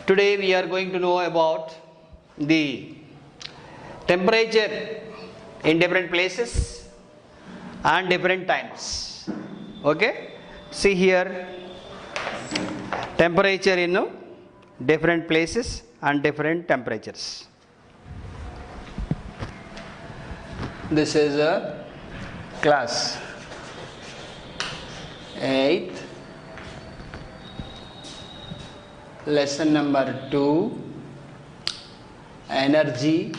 Today we are going to know about the temperature in different places and different times. Okay, see here, temperature in different places and different temperatures. This is a class 8th, lesson number 2, energy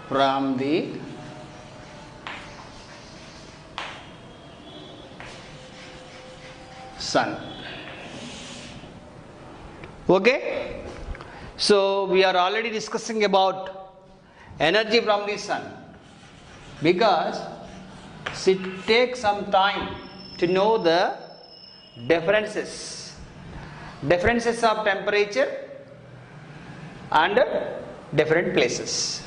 from the sun. Okay, so we are already discussing about energy from the sun because it takes some time to know the differences of temperature and different places.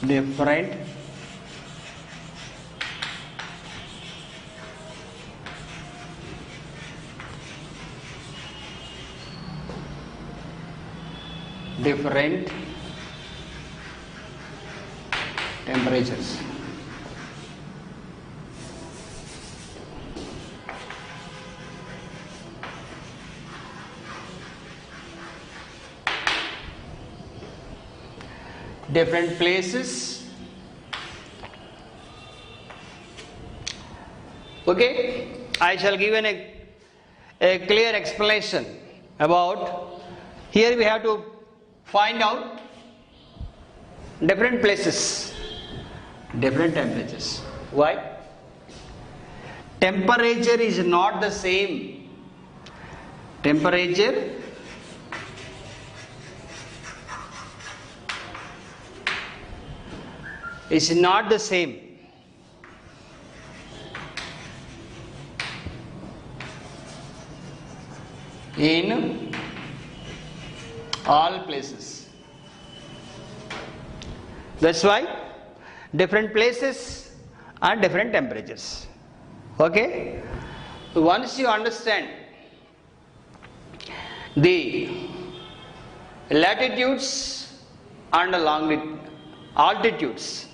Different temperatures. Different places. Okay, I shall give a clear explanation about. Here we have to find out different places, different temperatures. Why? Temperature is not the same. Temperature is not the same in all places. That's why different places and different temperatures. Okay, once you understand the latitudes and altitudes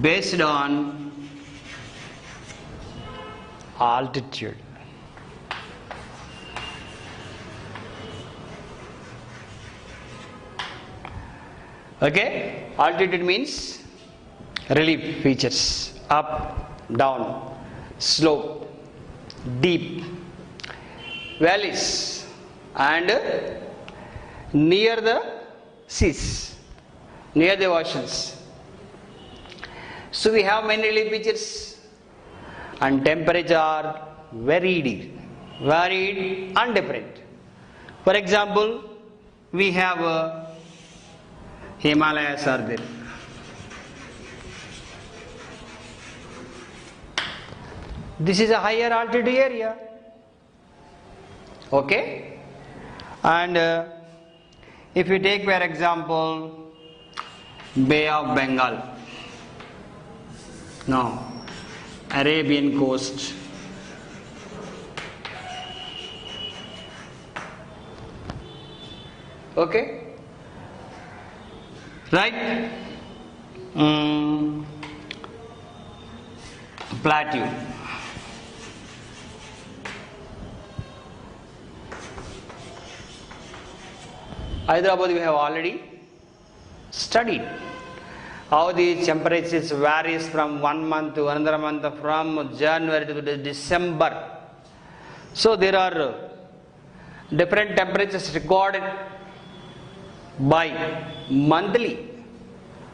based on altitude, okay, altitude means relief features, up, down, slope, deep, valleys and near the seas, near the oceans. So we have many relief features and temperature are varied and different. For example, we have Himalayas are there. This is a higher altitude area. Okay, and if you take for example Bay of Bengal, no, Arabian coast, okay, right, plateau, Hyderabad we have already studied how the temperatures varies from one month to another month, from January to December. So there are different temperatures recorded by monthly.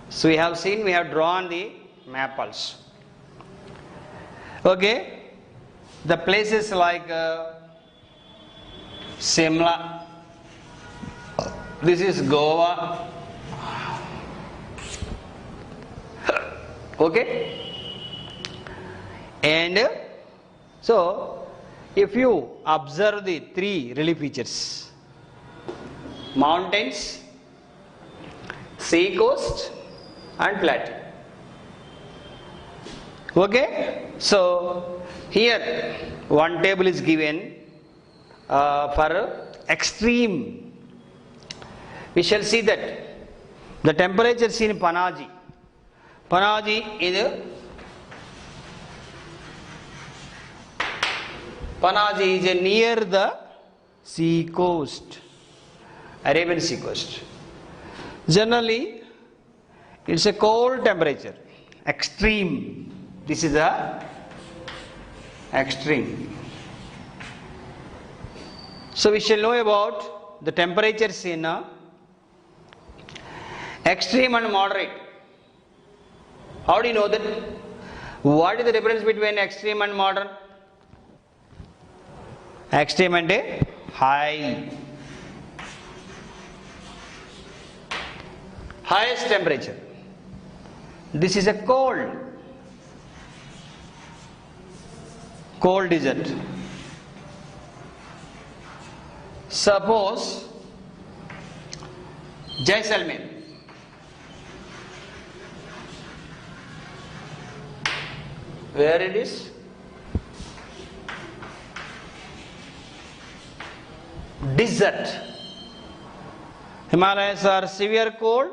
So we have seen, we have drawn the map also. Okay, the places like Simla, this is Goa. Okay, and so if you observe the three relief features, mountains, sea coast and plateau. Okay, so here one table is given for extreme. We shall see that the temperatures in Panaji is near the sea coast, Arabian Sea coast. Generally, it's a cold temperature, extreme. This is the extreme. So we shall know about the temperatures in extreme and moderate. How do you know that? What is the difference between extreme and moderate? Extreme and high. Highest temperature. This is a cold desert. Suppose Jaisalmer. Where it is? Desert. Himalayas are severe cold.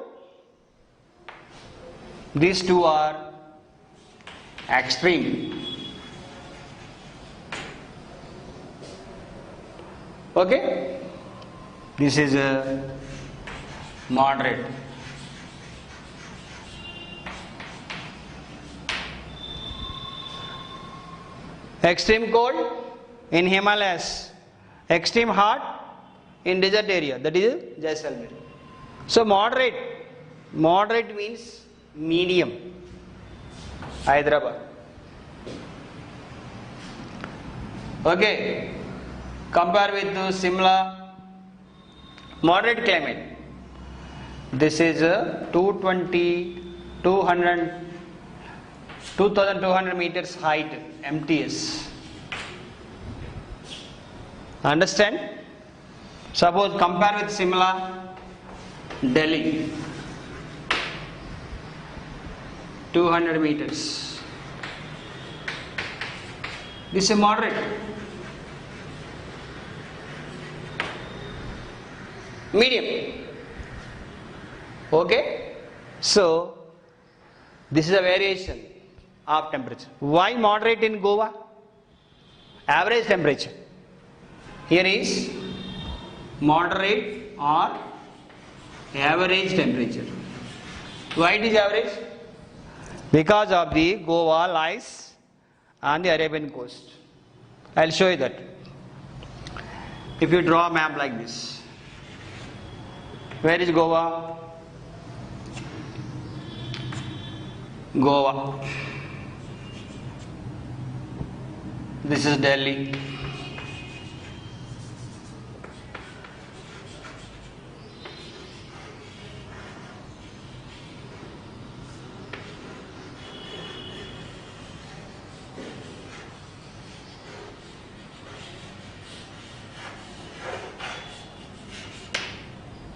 These two are extreme. Okay, this is a moderate. Extreme cold in Himalayas, extreme hot in desert area, that is Jaisalmer. So moderate means medium. Hyderabad. Okay, compare with Simla, moderate climate. This is 2200 meters height, MTS. Understand? Suppose compare with Simla, Delhi, 200 meters. This is a moderate. Medium. Okay, so this is a variation of temperature. Why moderate in Goa? Average temperature. Here is moderate or average temperature. Why it is average? Because of the Goa lies on the Arabian coast. I'll show you that. If you draw a map like this, where is Goa? Goa. This is Delhi.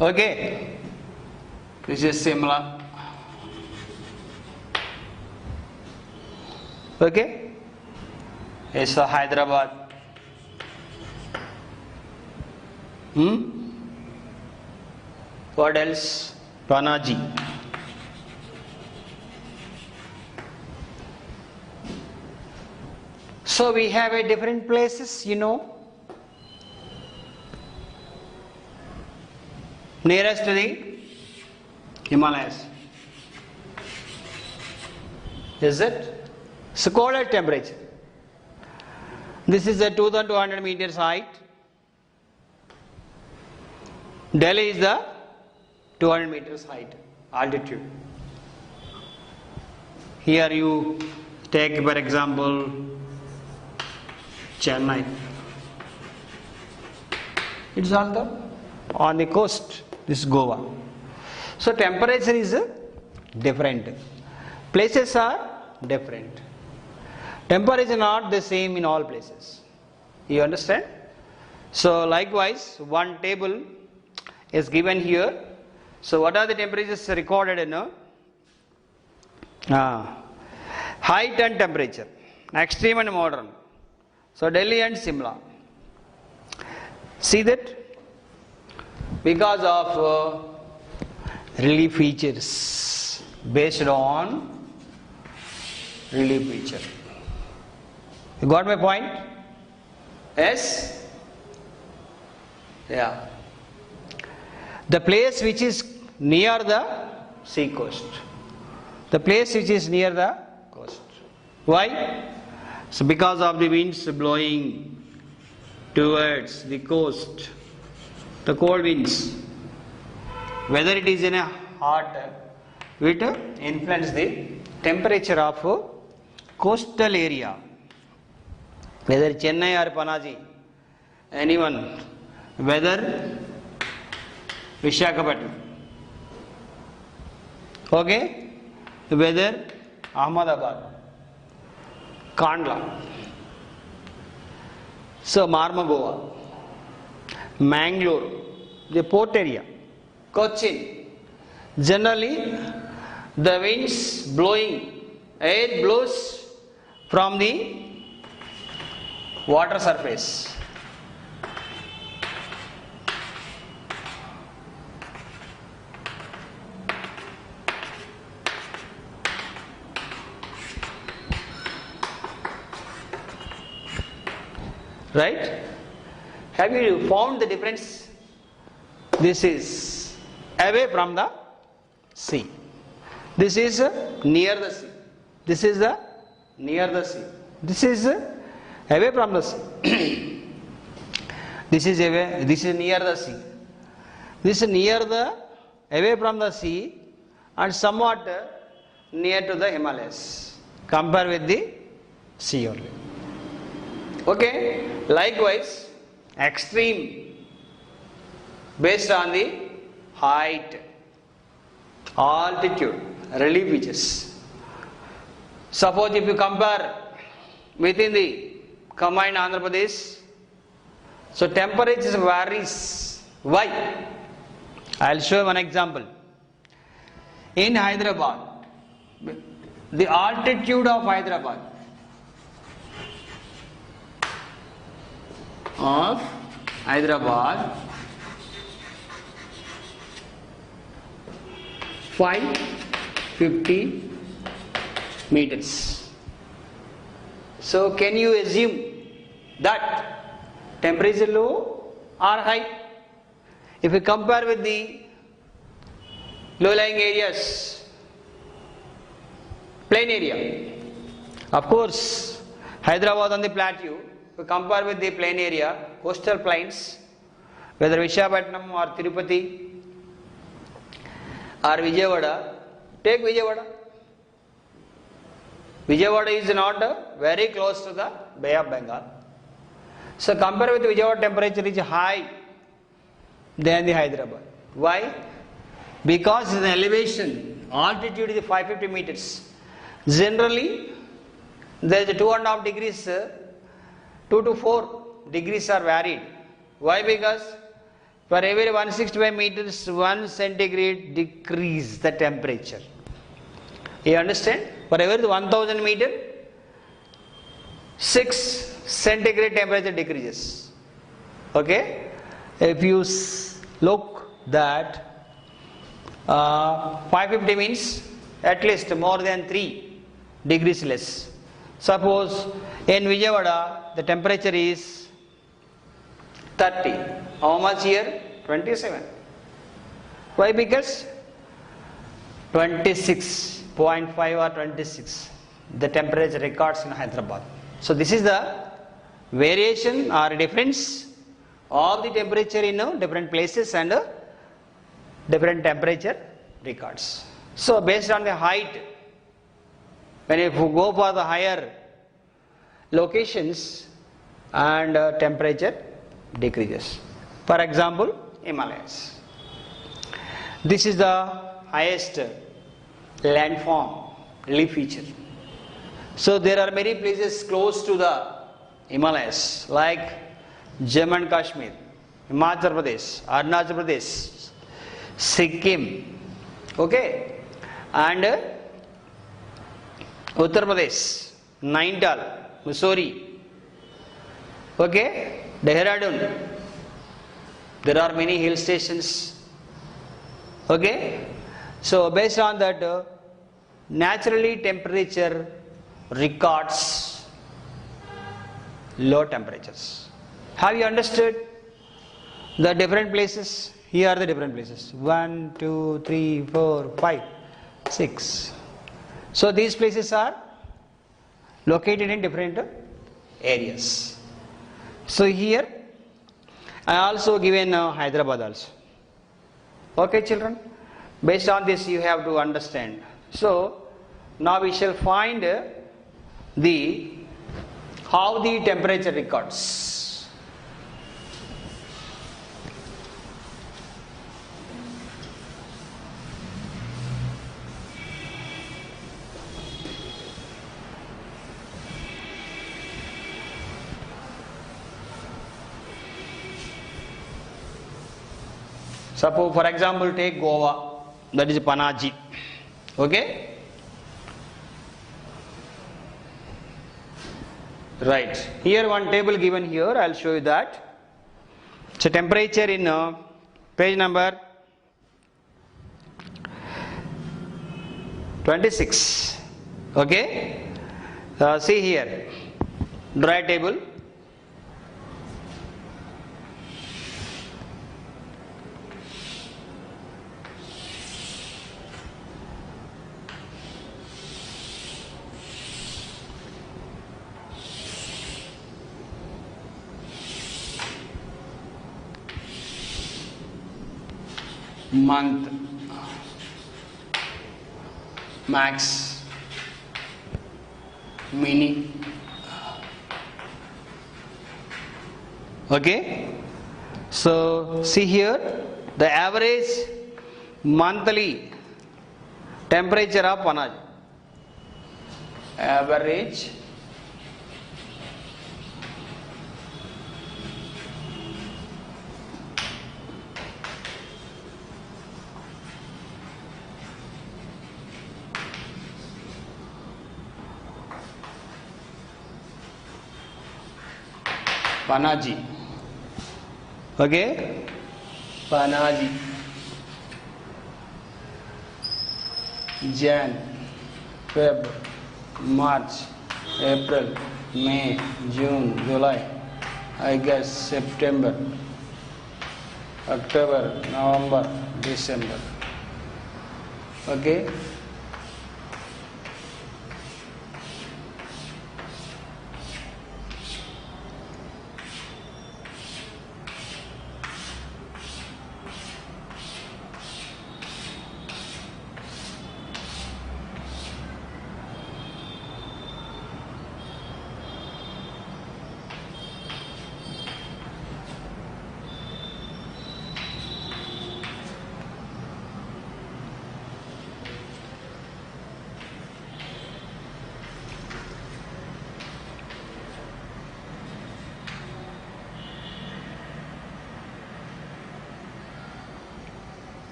Okay, this is Simla. Okay, it's Hyderabad. What else? Panaji. So we have a different places, nearest to the Himalayas. Is it? So colder temperature. This is a 2200 meters height. Delhi is the 200 meters height altitude. Here you take, for example, Chennai. It's on the coast. This is Goa. So temperature is different. Places are different. Temperature is not the same in all places. You understand? So likewise, one table is given here. So what are the temperatures recorded in height and temperature, extreme and modern. So Delhi and Simla. See that? Because of relief features, based on relief feature. You got my point? Yes? Yeah. The place which is near the sea coast. The place which is near the coast. Why? So because of the winds blowing towards the coast, the cold winds, whether it is in a hot, it influence the temperature of coastal area. Whether Chennai or Panaji, anyone, whether Visakhapatnam, okay, whether Ahmedabad, Kandla, so Marmagova, Mangalore, the port area, Cochin, generally the winds blowing, air blows from the water surface. Right? Have you found the difference? This is away from the sea. This is near the sea. This is the near the sea. This is away from the sea. This is away. This is near the sea. This is near the away from the sea and somewhat near to the Himalayas. Compare with the sea only. Okay. Likewise, extreme based on the height, altitude, relief features. Suppose if you compare within the combined Andhra Pradesh, so temperatures varies. Why? I will show one example. In Hyderabad, the altitude of Hyderabad of Hyderabad 550 meters. So can you assume that temperature low or high? If you compare with the low-lying areas, plain area, of course Hyderabad on the plateau, if you compare with the plain area, coastal plains, whether Visakhapatnam or Tirupati or Vijayawada, take Vijayawada. Vijayawada is not very close to the Bay of Bengal. So compare with Vijayawada, temperature is high than the Hyderabad. Why? Because the elevation, altitude is 550 meters. Generally, there is 2.5 degrees, 2 to 4 degrees are varied. Why? Because for every 165 meters, 1 centigrade decrease the temperature. You understand? For every 1000 meter, 6 centigrade temperature decreases. Okay? If you look that 550 means at least more than 3 degrees less. Suppose in Vijayawada the temperature is 30. How much here? 27. Why? Because 26.5 or 26 the temperature records in Hyderabad. So this is the variation or difference of the temperature in different places and different temperature records. So based on the height, when you go for the higher locations and temperature decreases. For example, Himalayas. This is the highest landform, relief feature. So there are many places close to the Himalayas like Jammu and Kashmir, Himachal Pradesh, Arunachal Pradesh, Sikkim, okay, and Uttar Pradesh, Nainital, Mussoorie, okay, Dehradun. There are many hill stations, okay. So based on that, naturally temperature records low temperatures. Have you understood the different places? Here are the different places. 1, 2, 3, 4, 5, 6. So these places are located in different areas. So here I also given Hyderabad also. Okay, children. Based on this, you have to understand. So now we shall find the how the temperature records. Suppose, for example, take Goa, that is Panaji. Okay? Right. Here one table given here, I will show you that. So temperature in page number 26. Okay? See here, dry table. Month, max, mini. Okay, so see here the average monthly temperature of Panaji. Average Panaji. Okay, Panaji. Jan, Feb, March, April, May, June, July, August, September, October, November, December. Okay.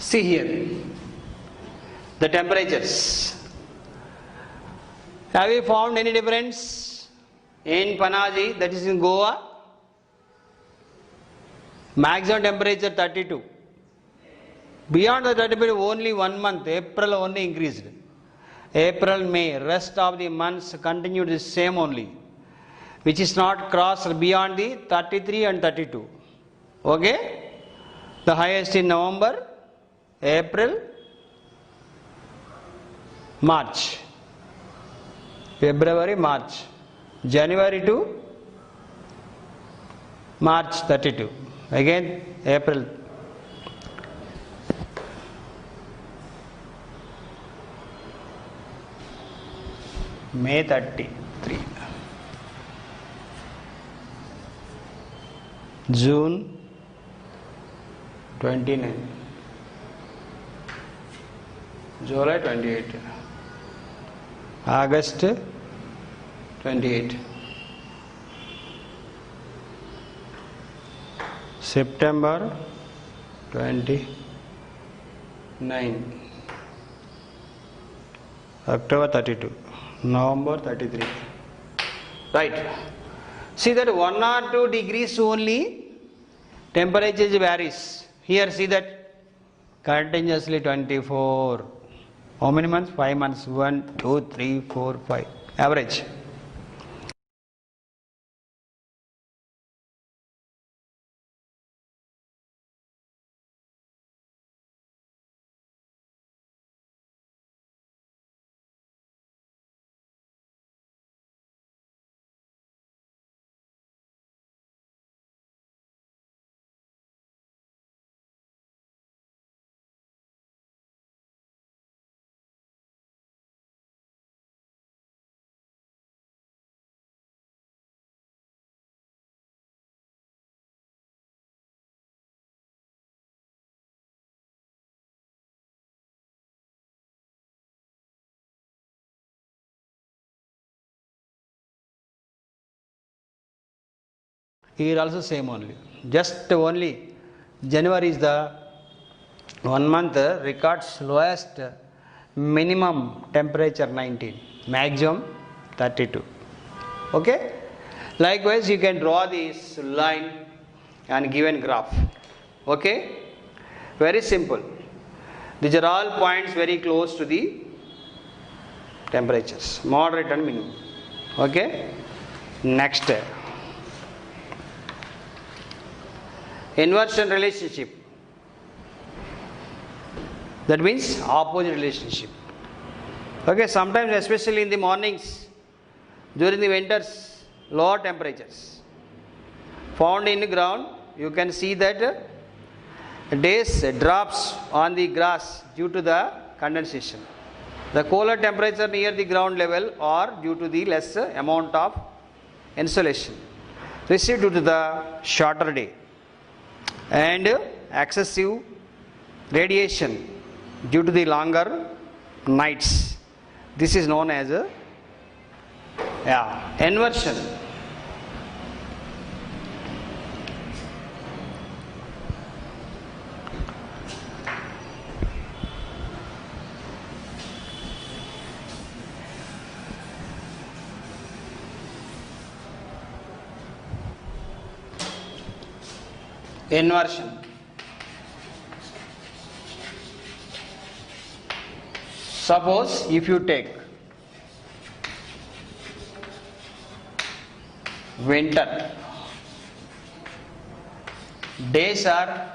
See here, the temperatures. Have you found any difference in Panaji, that is in Goa? Maximum temperature 32. Beyond the 32, only 1 month, April only increased. April, May, rest of the months continued the same only, which is not crossed beyond the 33 and 32. Okay? The highest in November, April, March, February, March, January to March 32. Again, April. May 33. June 29. July 28. August 28. September 29. October 32. November 33. Right. See that 1 or 2 degrees only temperature varies. Here see that continuously 24. How many months? 5 months. 1, 2, 3, 4, 5. Average. Here also same only. Just only January is the 1 month records lowest minimum temperature 19, maximum 32. Okay? Likewise, you can draw this line and given graph. Okay? Very simple. These are all points very close to the temperatures, moderate and minimum. Okay? Next. Inversion relationship. That means opposite relationship. Okay, sometimes especially in the mornings, during the winters, lower temperatures found in the ground, you can see that days drops on the grass due to the condensation. The cooler temperature near the ground level or due to the less amount of insolation received due to the shorter day and excessive radiation due to the longer nights. This is known as inversion. Inversion. Suppose if you take winter, days are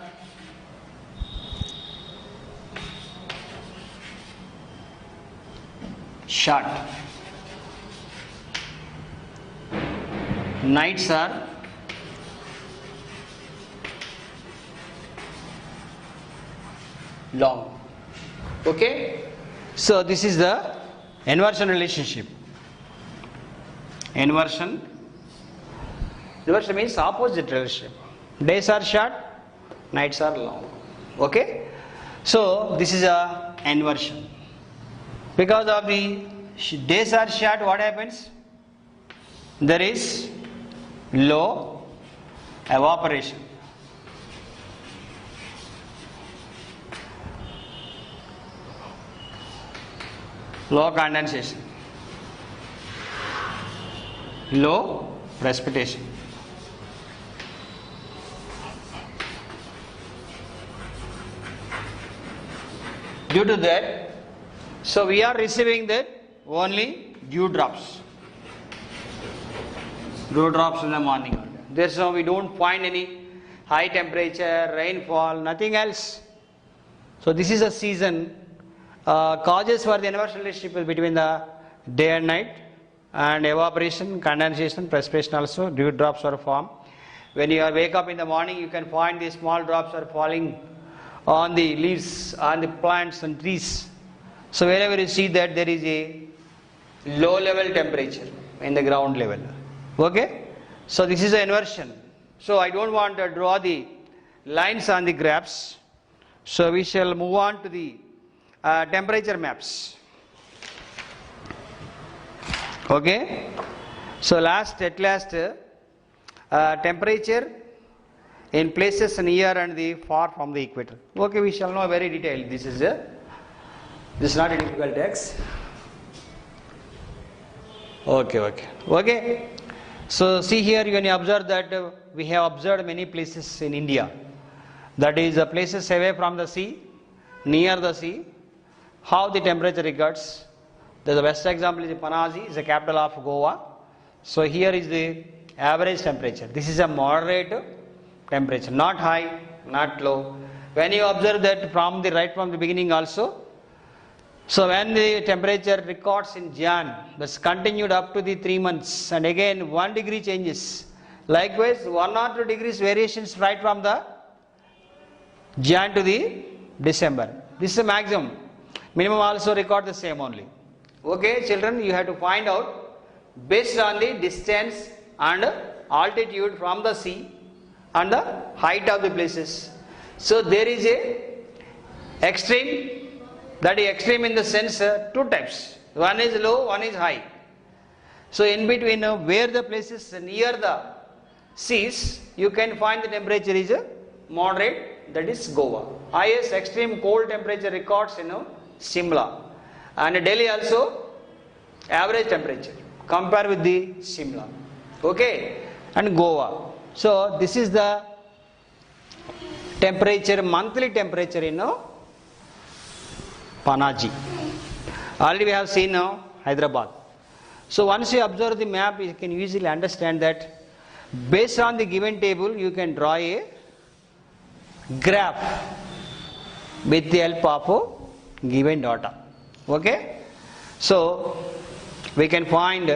short, nights are long. Okay, so this is the inversion relationship. Inversion means opposite relationship. Days are short, nights are long. Okay, so this is a inversion. Because of the days are short, what happens? There is low evaporation. low condensation, low precipitation. Due to that, so we are receiving that only dew drops in the morning. There's no, we don't find any high temperature, rainfall, nothing else. So this is a season. Causes for the inverse relationship between the day and night, and evaporation, condensation, precipitation also, dew drops are formed. When you wake up in the morning, you can find these small drops are falling on the leaves, on the plants and trees. So wherever you see that, there is a low level temperature in the ground level. Okay? So this is an inversion. So I don't want to draw the lines on the graphs. So we shall move on to the temperature maps. Okay? So at last, temperature in places near and the far from the equator. Okay, we shall know very detailed. This is not a difficult text. Okay. So see here, you can observe that we have observed many places in India. That is places away from the sea, near the sea, how the temperature regards. The best example is Panaji, is the capital of Goa. So here is the average temperature. This is a moderate temperature, not high, not low. When you observe that right from the beginning also, so when the temperature records in Jan, that's continued up to the 3 months, and again 1 degree changes. Likewise, 1 or 2 degrees variations right from the Jan to the December. This is a maximum. Minimum also record the same only. Okay, children, you have to find out based on the distance and altitude from the sea and the height of the places. So there is a extreme, that is extreme in the sense 2 types. One is low, one is high. So in between where the places near the seas, you can find the temperature is moderate, that is Goa. Highest extreme cold temperature records in Shimla. And Delhi also average temperature compare with the Shimla. Okay, and Goa. So this is the temperature, monthly temperature in Panaji. Already we have seen Hyderabad. So once you observe the map, you can easily understand that based on the given table, you can draw a graph with the help of given data. Okay? So we can find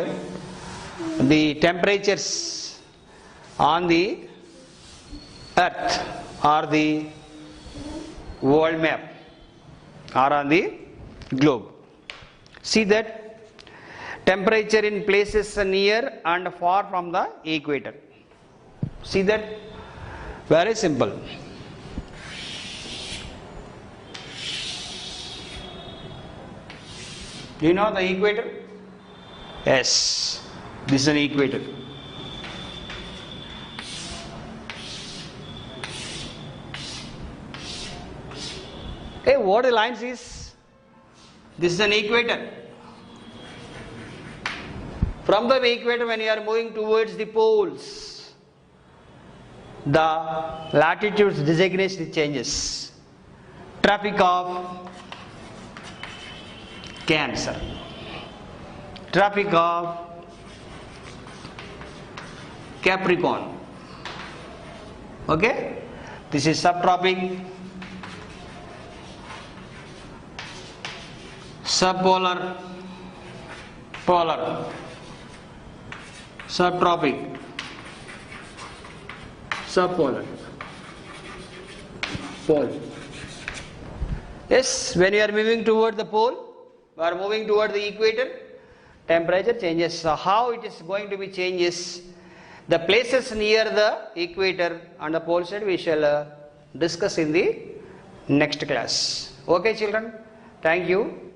the temperatures on the earth or the world map or on the globe. See that temperature in places near and far from the equator. See that? Very simple. Do you know the equator? Yes, this is an equator. Hey, what the lines is? This is an equator. From the equator, when you are moving towards the poles, the latitude's designation changes. Tropic of Cancer, Tropic of Capricorn. Okay, this is subtropic, subpolar, polar, subtropic, subpolar, pole. Yes, when you are moving toward the pole, we are moving toward the equator, temperature changes. So how it is going to be changes? The places near the equator and the pole side we shall discuss in the next class. Okay children, thank you.